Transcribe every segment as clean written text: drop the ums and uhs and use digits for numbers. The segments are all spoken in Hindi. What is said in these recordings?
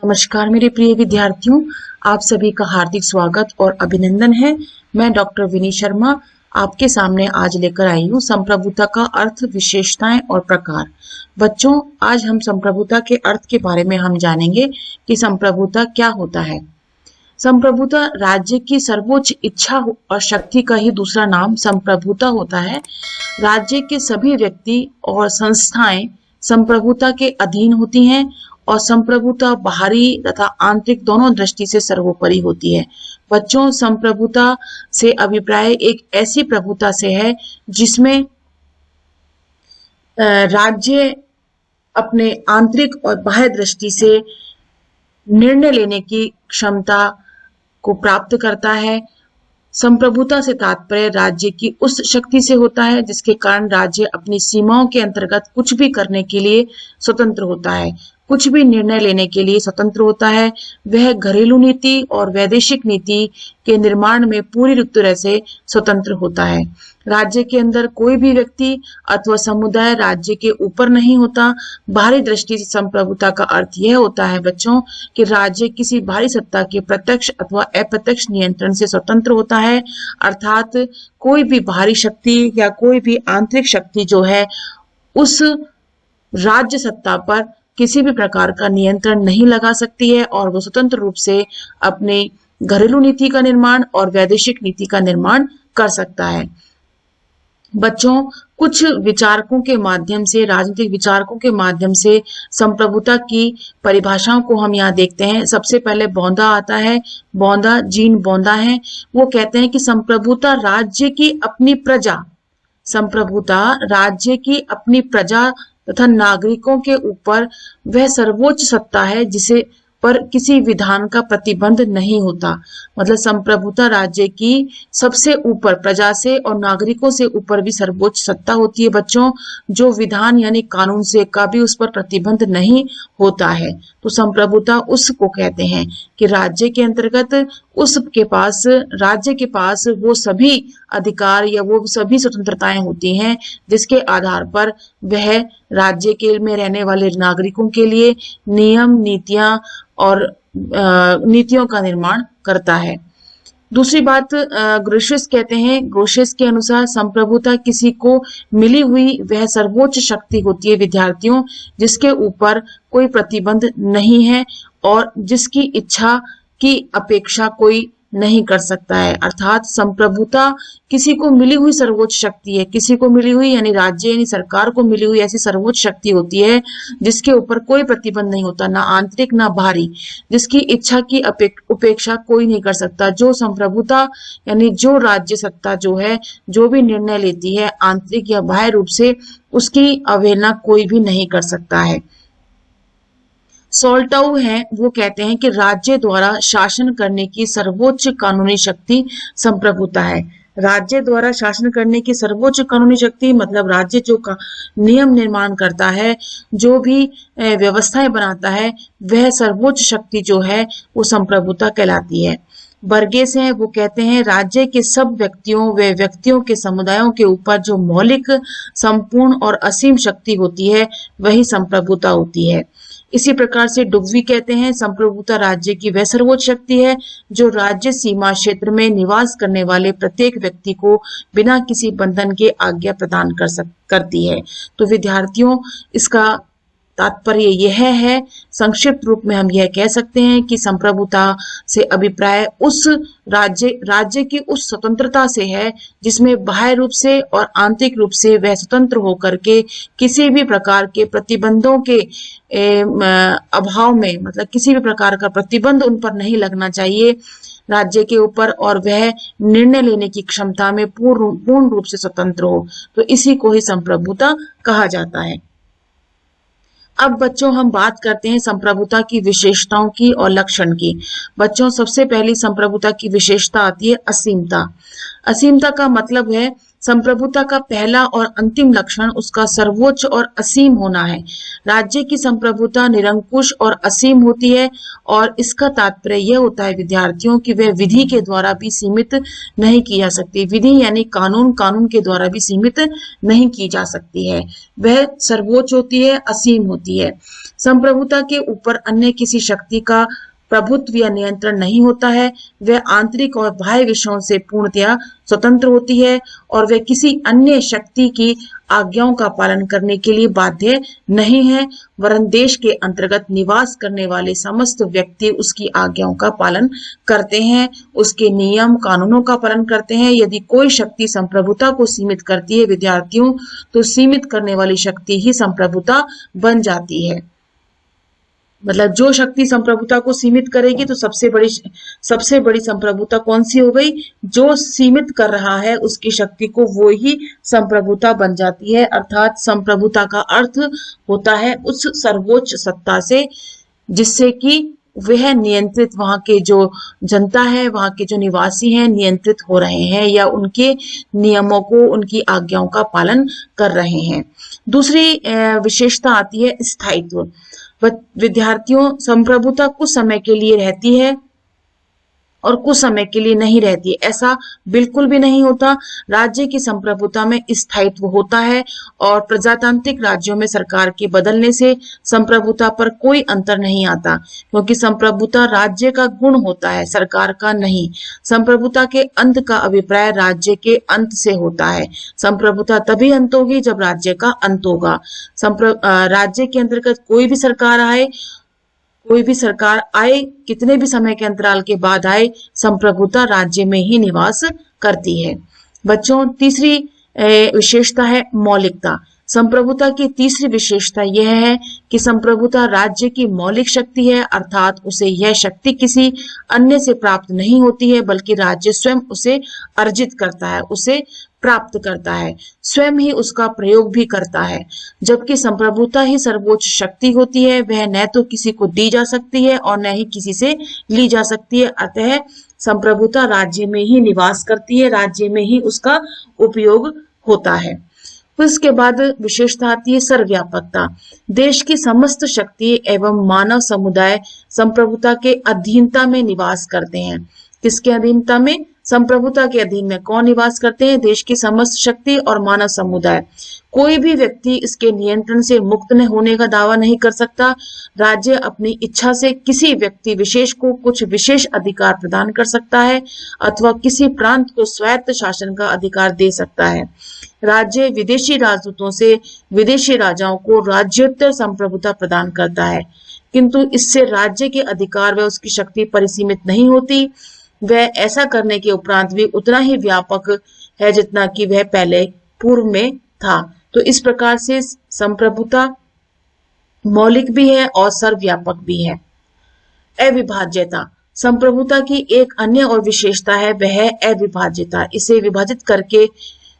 नमस्कार मेरे प्रिय विद्यार्थियों, आप सभी का हार्दिक स्वागत और अभिनंदन है। मैं डॉक्टर विनी शर्मा आपके सामने आज लेकर आई हूँ संप्रभुता का अर्थ, विशेषताएं और प्रकार। बच्चों, आज हम संप्रभुता के अर्थ के बारे में हम जानेंगे कि संप्रभुता क्या होता है। संप्रभुता राज्य की सर्वोच्च इच्छा और शक्ति का ही दूसरा नाम संप्रभुता होता है। राज्य के सभी व्यक्ति और संस्थाएं संप्रभुता के अधीन होती हैं और संप्रभुता बाहरी तथा आंतरिक दोनों दृष्टि से सर्वोपरि होती है। बच्चों, संप्रभुता से अभिप्राय एक ऐसी प्रभुता से है जिसमें राज्य अपने आंतरिक और बाह्य दृष्टि से निर्णय लेने की क्षमता को प्राप्त करता है। संप्रभुता से तात्पर्य राज्य की उस शक्ति से होता है जिसके कारण राज्य अपनी सीमाओं के अंतर्गत कुछ भी करने के लिए स्वतंत्र होता है, कुछ भी निर्णय लेने के लिए स्वतंत्र होता है। वह घरेलू नीति और वैदेशिक नीति के निर्माण में पूरी तरह से स्वतंत्र होता है। राज्य के अंदर कोई भी व्यक्ति अथवा समुदाय राज्य के ऊपर नहीं होता। बाहरी दृष्टि से संप्रभुता का अर्थ यह होता है बच्चों कि राज्य किसी बाहरी सत्ता के प्रत्यक्ष अथवा अप्रत्यक्ष नियंत्रण से स्वतंत्र होता है, अर्थात कोई भी बाहरी शक्ति या कोई भी आंतरिक शक्ति जो है उस राज्य सत्ता पर किसी भी प्रकार का नियंत्रण नहीं लगा सकती है और वो स्वतंत्र रूप से अपनी घरेलू नीति का निर्माण और वैदेशिक नीति का निर्माण कर सकता है। बच्चों, कुछ विचारकों के माध्यम से, राजनीतिक विचारकों के माध्यम से संप्रभुता की परिभाषाओं को हम यहाँ देखते हैं। सबसे पहले बौंदा आता है। बौंदा, जीन बौंदा है। वो कहते हैं कि संप्रभुता राज्य की अपनी प्रजा, संप्रभुता राज्य की अपनी प्रजा तथा नागरिकों के ऊपर वह सर्वोच्च सत्ता है जिसे पर किसी विधान का प्रतिबंध नहीं होता। मतलब संप्रभुता राज्य की सबसे ऊपर प्रजा से और नागरिकों से ऊपर भी सर्वोच्च सत्ता होती है बच्चों, जो विधान यानी कानून से का भी उस पर प्रतिबंध नहीं होता है। तो संप्रभुता उसको कहते हैं कि राज्य के अंतर्गत उसके पास, राज्य के पास वो सभी अधिकार या वो सभी स्वतंत्रताएं होती हैं जिसके आधार पर वह राज्य के में रहने वाले नागरिकों के लिए नियम, नीतियां और नीतियों का निर्माण करता है। दूसरी बात ग्रोशियस कहते हैं। ग्रोशियस के अनुसार संप्रभुता किसी को मिली हुई वह सर्वोच्च शक्ति होती है विद्यार्थियों, जिसके ऊपर कोई प्रतिबंध नहीं है और जिसकी इच्छा की अपेक्षा कोई नहीं कर सकता है। अर्थात संप्रभुता किसी को मिली हुई सर्वोच्च शक्ति है, किसी को मिली हुई यानी राज्य यानी सरकार को मिली हुई ऐसी सर्वोच्च शक्ति होती है जिसके ऊपर कोई प्रतिबंध नहीं होता, ना आंतरिक ना बाहरी, जिसकी इच्छा की उपेक्षा कोई नहीं कर सकता। जो संप्रभुता यानी जो राज्य सत्ता जो है, जो भी निर्णय लेती है आंतरिक या बाह्य रूप से, उसकी अवहेलना कोई भी नहीं कर सकता है। सोल्टाउ है, वो कहते हैं कि राज्य द्वारा शासन करने की सर्वोच्च कानूनी शक्ति संप्रभुता है। राज्य द्वारा शासन करने की सर्वोच्च कानूनी शक्ति मतलब राज्य जो का नियम निर्माण करता है, जो भी व्यवस्थाएं बनाता है, वह सर्वोच्च शक्ति जो है वो संप्रभुता कहलाती है। बर्गेस हैं, वो कहते हैं राज्य के सब व्यक्तियों व व्यक्तियों के समुदायों के ऊपर जो मौलिक, संपूर्ण और असीम शक्ति होती है वही संप्रभुता होती है। इसी प्रकार से डुबवी कहते हैं संप्रभुता राज्य की वह सर्वोच्च शक्ति है जो राज्य सीमा क्षेत्र में निवास करने वाले प्रत्येक व्यक्ति को बिना किसी बंधन के आज्ञा प्रदान करती है। तो विद्यार्थियों, इसका तात्पर्य यह है, संक्षिप्त रूप में हम यह कह सकते हैं कि संप्रभुता से अभिप्राय उस राज्य की उस स्वतंत्रता से है जिसमें बाह्य रूप से और आंतरिक रूप से वह स्वतंत्र होकर के किसी भी प्रकार के प्रतिबंधों के अभाव में, मतलब किसी भी प्रकार का प्रतिबंध उन पर नहीं लगना चाहिए राज्य के ऊपर, और वह निर्णय लेने की क्षमता में पूर्ण रूप से स्वतंत्र हो। तो इसी को ही संप्रभुता कहा जाता है। अब बच्चों, हम बात करते हैं संप्रभुता की विशेषताओं की और लक्षण की। बच्चों, सबसे पहली संप्रभुता की विशेषता आती है असीमता। असीमता का मतलब है संप्रभुता का पहला और अंतिम लक्षण उसका सर्वोच्च और असीम होना है। राज्य की संप्रभुता निरंकुश और असीम होती है और इसका तात्पर्य यह होता है विद्यार्थियों कि वह विधि के द्वारा भी सीमित नहीं की जा सकती। विधि यानी कानून के द्वारा भी सीमित नहीं की जा सकती है। वह सर्वोच्च होती है, असीम होती है। संप्रभुता के ऊपर अन्य किसी शक्ति का प्रभुत्व या नियंत्रण नहीं होता है। वह आंतरिक और बाह्य विषयों से पूर्णतया स्वतंत्र होती है और वह किसी अन्य शक्ति की आज्ञाओं का पालन करने के लिए बाध्य नहीं है, वरन देश के अंतर्गत निवास करने वाले समस्त व्यक्ति उसकी आज्ञाओं का पालन करते हैं, उसके नियम कानूनों का पालन करते हैं। यदि कोई शक्ति संप्रभुता को सीमित करती है विद्यार्थियों, तो सीमित करने वाली शक्ति ही संप्रभुता बन जाती है। मतलब जो शक्ति संप्रभुता को सीमित करेगी तो सबसे बड़ी संप्रभुता कौन सी हो गई? जो सीमित कर रहा है उसकी शक्ति को, वो ही संप्रभुता बन जाती है। अर्थात संप्रभुता का अर्थ होता है उस सर्वोच्च सत्ता से जिससे कि वह नियंत्रित, वहां के जो जनता है, वहां के जो निवासी हैं विनियंत्रित हो रहे हैं या उनके नियमों को, उनकी आज्ञाओं का पालन कर रहे हैं। दूसरी विशेषता आती है स्थायित्व। विद्यार्थियों, संप्रभुता कुछ समय के लिए रहती है और कुछ समय के लिए नहीं रहती, ऐसा बिल्कुल भी नहीं होता। राज्य की संप्रभुता में स्थायित्व होता है और प्रजातांत्रिक राज्यों में सरकार के बदलने से संप्रभुता पर कोई अंतर नहीं आता, क्योंकि संप्रभुता राज्य का गुण होता है, सरकार का नहीं। संप्रभुता के अंत का अभिप्राय राज्य के अंत से होता है। संप्रभुता तभी अंत होगी जब राज्य का अंत होगा। राज्य के अंतर्गत कोई भी सरकार आए, कितने भी समय के अंतराल के बाद आए, संप्रभुता राज्य में ही निवास करती है। बच्चों, तीसरी विशेषता है मौलिकता। संप्रभुता की तीसरी विशेषता यह है कि संप्रभुता राज्य की मौलिक शक्ति है, अर्थात उसे यह शक्ति किसी अन्य से प्राप्त नहीं होती है, बल्कि राज्य स्वयं उसे अर्जित करता है, उसे प्राप्त करता है, स्वयं ही उसका प्रयोग भी करता है। जबकि संप्रभुता ही सर्वोच्च शक्ति होती है, वह न तो किसी को दी जा सकती है और न ही किसी से ली जा सकती है। अतः संप्रभुता राज्य में ही निवास करती है, राज्य में ही उसका उपयोग होता है। उसके बाद विशेषता आती है सर्वव्यापकता। देश की समस्त शक्ति एवं मानव समुदाय संप्रभुता के अधीनता में निवास करते हैं। किसके अधीनता में? संप्रभुता के अधीन में कौन निवास करते हैं? देश की समस्त शक्ति और मानव समुदाय। कोई भी व्यक्ति इसके नियंत्रण से मुक्त न होने का दावा नहीं कर सकता। राज्य अपनी इच्छा से किसी व्यक्ति विशेष को कुछ विशेष अधिकार प्रदान कर सकता है अथवा किसी प्रांत को स्वायत्त शासन का अधिकार दे सकता है। राज्य विदेशी राजदूतों से विदेशी राजाओं को राज्योत्तर संप्रभुता प्रदान करता है, किंतु इससे राज्य के अधिकार व उसकी शक्ति परिसीमित नहीं होती। वह ऐसा करने के उपरांत भी उतना ही व्यापक है जितना कि वह पहले पूर्व में था। तो इस प्रकार से संप्रभुता मौलिक भी है और सर्वव्यापक भी है। अविभाज्यता। संप्रभुता की एक अन्य और विशेषता है, वह है अविभाज्यता। इसे विभाजित करके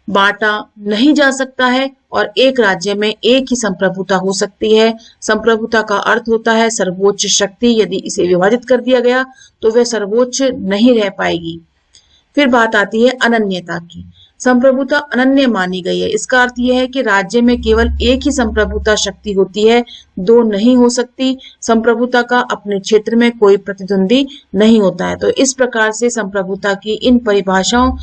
बांटा नहीं जा सकता है और एक राज्य में एक ही संप्रभुता हो सकती है। संप्रभुता का अर्थ होता है सर्वोच्च शक्ति। यदि इसे विभाजित कर दिया गया तो वह सर्वोच्च नहीं रह पाएगी। फिर बात आती है अनन्यता की। संप्रभुता अनन्य मानी गई है। इसका अर्थ यह है कि राज्य में केवल एक ही संप्रभुता शक्ति होती है, दो नहीं हो सकती। संप्रभुता का अपने क्षेत्र में कोई प्रतिद्वंदी नहीं होता है। तो इस प्रकार से संप्रभुता की इन परिभाषाओं,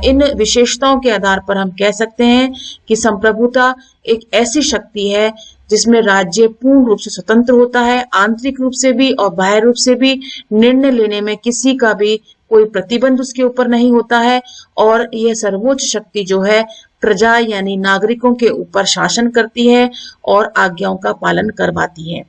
इन विशेषताओं के आधार पर हम कह सकते हैं कि संप्रभुता एक ऐसी शक्ति है जिसमें राज्य पूर्ण रूप से स्वतंत्र होता है, आंतरिक रूप से भी और बाह्य रूप से भी। निर्णय लेने में किसी का भी कोई प्रतिबंध उसके ऊपर नहीं होता है और यह सर्वोच्च शक्ति जो है प्रजा यानी नागरिकों के ऊपर शासन करती है और आज्ञाओं का पालन करवाती है।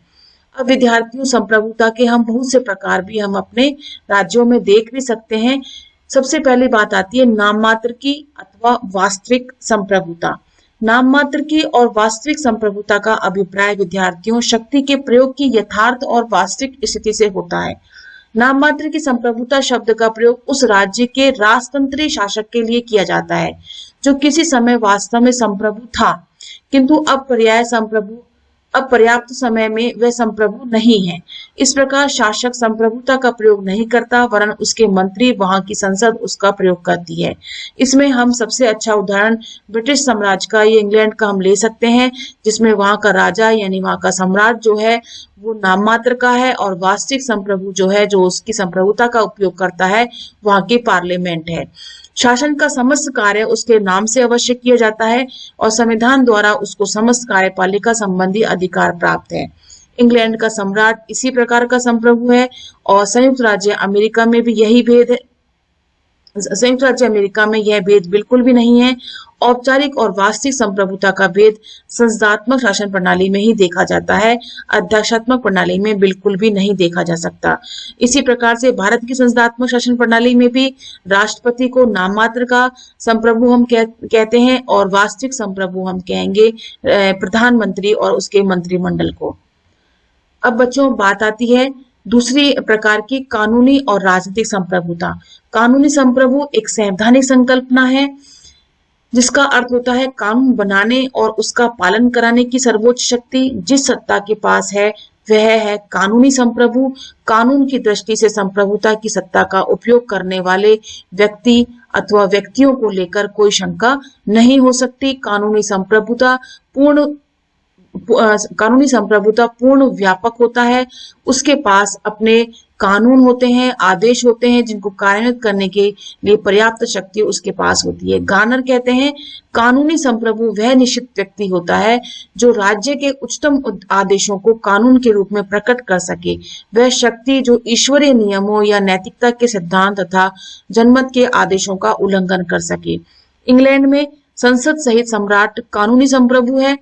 अब विद्यार्थियों, संप्रभुता के हम बहुत से प्रकार भी हम अपने राज्यों में देख भी सकते हैं। सबसे पहली बात आती है नाम मात्र की अथवा वास्तविक संप्रभुता। नाम मात्र की और वास्तविक संप्रभुता का अभिप्राय विद्यार्थियों शक्ति के प्रयोग की यथार्थ और वास्तविक स्थिति से होता है। नाम मात्र की संप्रभुता शब्द का प्रयोग उस राज्य के राजतंत्री शासक के लिए किया जाता है जो किसी समय वास्तव में संप्रभु था, किंतु अब पर्याप्त समय में वह संप्रभु नहीं है। इस प्रकार शासक संप्रभुता का प्रयोग नहीं करता, वरन उसके मंत्री, वहां की संसद उसका प्रयोग करती है। इसमें हम सबसे अच्छा उदाहरण ब्रिटिश साम्राज्य का या इंग्लैंड का हम ले सकते हैं, जिसमें वहां का राजा यानी वहां का सम्राट जो है वो नाम मात्र का है और वास्तविक संप्रभु जो है, जो उसकी संप्रभुता का उपयोग करता है, वहां की पार्लियामेंट है। शासन का समस्त कार्य उसके नाम से अवश्य किया जाता है और संविधान द्वारा उसको समस्त कार्यपालिका संबंधी अधिकार प्राप्त है। इंग्लैंड का सम्राट इसी प्रकार का संप्रभु है और संयुक्त राज्य अमेरिका में भी यही भेद है। संयुक्त राज्य अमेरिका में यह भेद बिल्कुल भी नहीं है। औपचारिक और वास्तविक संप्रभुता का भेद संसदात्मक शासन प्रणाली में ही देखा जाता है, अध्यक्षात्मक प्रणाली में बिल्कुल भी नहीं देखा जा सकता। इसी प्रकार से भारत की संसदात्मक शासन प्रणाली में भी राष्ट्रपति को नाम मात्र का संप्रभु हम कहते हैं और वास्तविक संप्रभु हम कहेंगे प्रधानमंत्री और उसके मंत्रिमंडल को। अब बच्चों बात आती है दूसरी प्रकार की कानूनी और राजनीतिक संप्रभुता। कानूनी संप्रभु एक संवैधानिक संकल्पना है जिसका अर्थ होता है कानून बनाने और उसका पालन कराने की सर्वोच्च शक्ति जिस सत्ता के पास है वह है कानूनी संप्रभु। कानून की दृष्टि से संप्रभुता की सत्ता का उपयोग करने वाले व्यक्ति अथवा व्यक्तियों को लेकर कोई शंका नहीं हो सकती। कानूनी संप्रभुता पूर्ण व्यापक होता है। उसके पास अपने कानून होते हैं, आदेश होते हैं जिनको कार्यान्वित करने के लिए पर्याप्त शक्ति उसके पास होती है। गार्नर कहते हैं कानूनी संप्रभु वह निश्चित व्यक्ति होता है जो राज्य के उच्चतम आदेशों को कानून के रूप में प्रकट कर सके। वह शक्ति जो ईश्वरीय नियमों या नैतिकता के सिद्धांत तथा जनमत के आदेशों का उल्लंघन कर सके। इंग्लैंड में संसद सहित सम्राट कानूनी संप्रभु है।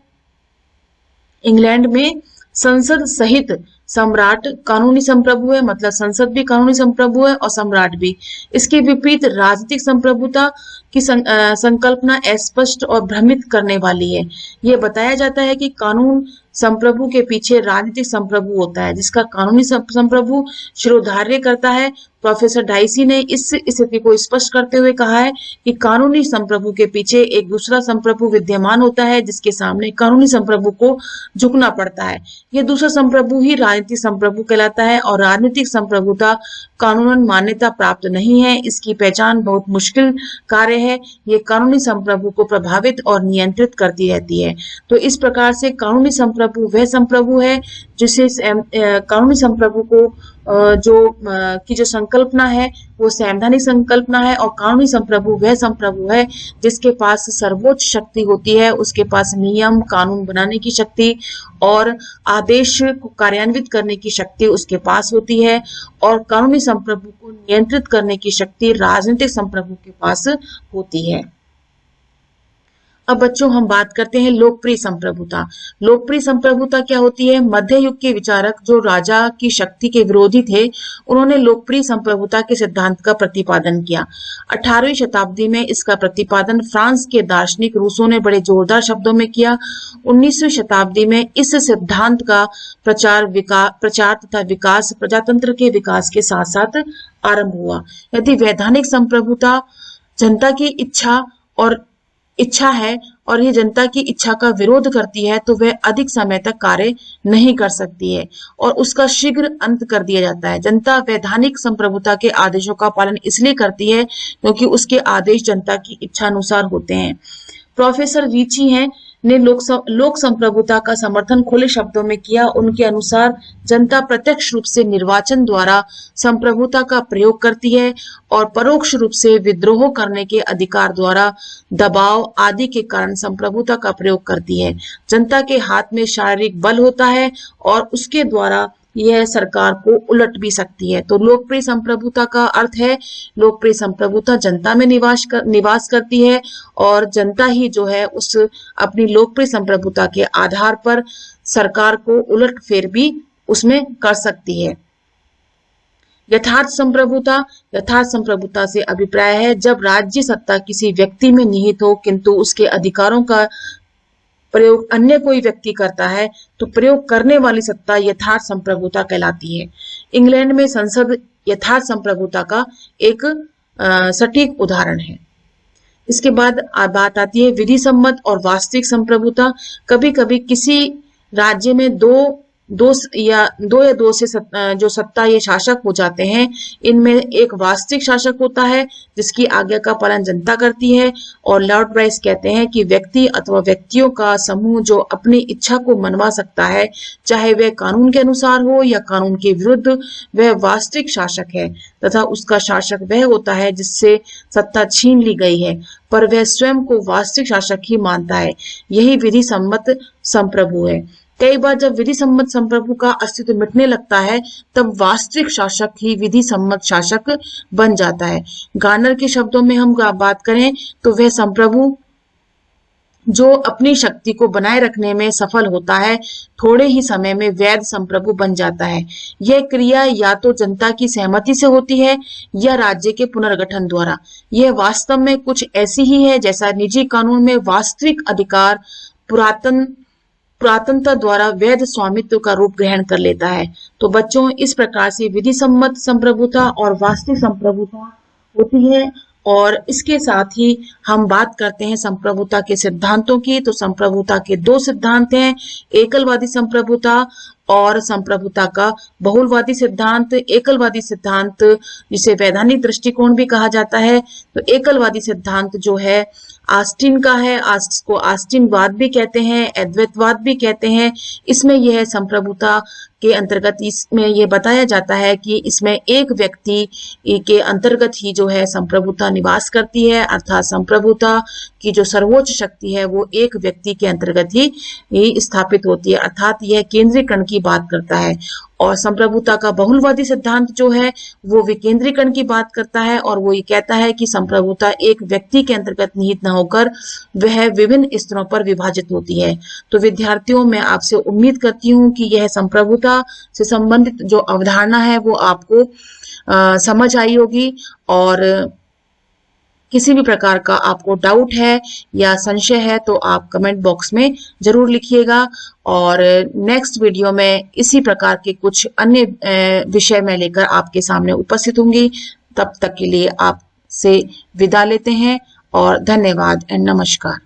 इंग्लैंड में संसद सहित सम्राट कानूनी संप्रभु है, मतलब संसद भी कानूनी संप्रभु है और सम्राट भी। इसके विपरीत राजनीतिक संप्रभुता की संकल्पना अस्पष्ट और भ्रमित करने वाली है। यह बताया जाता है कि कानून संप्रभु के पीछे राजनीतिक संप्रभु होता है जिसका कानूनी संप्रभु शिरोधार्य करता है। प्रोफेसर डाइसी ने इस स्थिति को स्पष्ट करते हुए कहा है कि कानूनी संप्रभु के पीछे एक दूसरा संप्रभु विद्यमान होता है जिसके सामने कानूनी संप्रभु को झुकना पड़ता है। यह दूसरा संप्रभु ही राजनीतिक संप्रभु कहलाता है और राजनीतिक संप्रभुता कानूनन मान्यता प्राप्त नहीं है। इसकी पहचान बहुत मुश्किल कार्य है। यह कानूनी संप्रभु को प्रभावित और नियंत्रित करती रहती है। तो इस प्रकार से कानूनी संप्रभु वह संप्रभु है जिसे कानूनी संप्रभु को जो संकल्पना है वो संवैधानिक संकल्पना है और कानूनी संप्रभु वह संप्रभु है जिसके पास सर्वोच्च शक्ति होती है। उसके पास नियम कानून बनाने की शक्ति और आदेश को कार्यान्वित करने की शक्ति उसके पास होती है और कानूनी संप्रभु को नियंत्रित करने की शक्ति राजनीतिक संप्रभु के पास होती है। अब बच्चों हम बात करते हैं लोकप्रिय संप्रभुता। लोकप्रिय संप्रभुता क्या होती है? मध्य युग के विचारक जो राजा की शक्ति के विरोधी थे उन्होंने लोकप्रिय संप्रभुता के सिद्धांत का प्रतिपादन किया। 18वीं शताब्दी में इसका प्रतिपादन फ्रांस के दार्शनिक रूसो ने बड़े जोरदार शब्दों में किया। 19वीं शताब्दी में इस सिद्धांत का प्रचार तथा विकास प्रजातंत्र के विकास के साथ साथ आरंभ हुआ। यदि वैधानिक संप्रभुता जनता की इच्छा है और ये जनता की इच्छा का विरोध करती है तो वह अधिक समय तक कार्य नहीं कर सकती है और उसका शीघ्र अंत कर दिया जाता है। जनता वैधानिक संप्रभुता के आदेशों का पालन इसलिए करती है क्योंकि उसके आदेश जनता की इच्छा अनुसार होते हैं। प्रोफेसर रीची ने लोक संप्रभुता का समर्थन खुले शब्दों में किया। उनके अनुसार जनता प्रत्यक्ष रूप से निर्वाचन द्वारा संप्रभुता का प्रयोग करती है और परोक्ष रूप से विद्रोह करने के अधिकार द्वारा दबाव आदि के कारण संप्रभुता का प्रयोग करती है। जनता के हाथ में शारीरिक बल होता है और उसके द्वारा यह सरकार को उलट भी सकती है। तो लोकप्रिय संप्रभुता का अर्थ है लोकप्रिय संप्रभुता जनता में निवास करती है और जनता ही जो है उस अपनी लोकप्रिय संप्रभुता के आधार पर सरकार को उलट फेर भी उसमें कर सकती है। यथार्थ संप्रभुता से अभिप्राय है जब राज्य सत्ता किसी व्यक्ति में निहित हो किंतु उसके अधिकारों का प्रयोग अन्य कोई व्यक्ति करता है तो प्रयोग करने वाली सत्ता यथार्थ संप्रभुता कहलाती है। इंग्लैंड में संसद यथार्थ संप्रभुता का एक सटीक उदाहरण है। इसके बाद बात आती है विधि सम्मत और वास्तविक संप्रभुता। कभी कभी किसी राज्य में दो से जो सत्ता ये शासक हो जाते हैं इनमें एक वास्तविक शासक होता है जिसकी आज्ञा का पालन जनता करती है और लॉर्ड ब्राइस कहते हैं कि व्यक्ति अथवा व्यक्तियों का समूह जो अपनी इच्छा को मनवा सकता है चाहे वह कानून के अनुसार हो या कानून के विरुद्ध वह वास्तविक शासक है तथा उसका शासक वह होता है जिससे सत्ता छीन ली गई है पर वह स्वयं को वास्तविक शासक ही मानता है। यही विधि सम्मत संप्रभु है। कई बार जब विधि सम्मत संप्रभु का अस्तित्व मिटने लगता है तब वास्तविक शासक ही विधि सम्मत शासक बन जाता है। गार्नर के शब्दों में हम बात करें तो वह संप्रभु जो अपनी शक्ति को बनाए रखने में सफल होता है, थोड़े ही समय में वैध संप्रभु बन जाता है। यह क्रिया या तो जनता की सहमति से होती है या राज्य के पुनर्गठन द्वारा। यह वास्तव में कुछ ऐसी ही है जैसा निजी कानून में वास्तविक अधिकार पुरातनता द्वारा वैध स्वामित्व का रूप ग्रहण कर लेता है। तो बच्चों, इस प्रकार से विधि सम्मत संप्रभुता और वास्तविक संप्रभुता होती है। और इसके साथ ही हम बात करते हैं संप्रभुता के सिद्धांतों की। तो संप्रभुता के दो सिद्धांत हैं, एकलवादी संप्रभुता और संप्रभुता का बहुलवादी सिद्धांत। एकलवादी सिद्धांत जिसे वैधानिक दृष्टिकोण भी कहा जाता है, तो एकलवादी सिद्धांत जो है ऑस्टिन का है, इसको ऑस्टिनवाद भी कहते हैं, अद्वैतवाद भी कहते हैं। इसमें यह संप्रभुता के अंतर्गत इसमें यह बताया जाता है कि इसमें एक व्यक्ति के अंतर्गत ही जो है संप्रभुता निवास करती है, अर्थात संप्रभुता की जो सर्वोच्च शक्ति है वो एक व्यक्ति के अंतर्गत ही स्थापित होती है, अर्थात यह केंद्रीकरण की बात करता है। और संप्रभुता का बहुलवादी सिद्धांत जो है वो विकेंद्रीकरण की बात करता है और वो ये कहता है कि संप्रभुता एक व्यक्ति के अंतर्गत निहित न होकर वह विभिन्न स्तरों पर विभाजित होती है। तो विद्यार्थियों, मैं आपसे उम्मीद करती हूँ कि यह संप्रभुता से संबंधित जो अवधारणा है वो आपको समझ आई होगी। और किसी भी प्रकार का आपको डाउट है या संशय है तो आप कमेंट बॉक्स में जरूर लिखिएगा। और नेक्स्ट वीडियो में इसी प्रकार के कुछ अन्य विषय में लेकर आपके सामने उपस्थित होंगी। तब तक के लिए आपसे विदा लेते हैं और धन्यवाद एंड नमस्कार।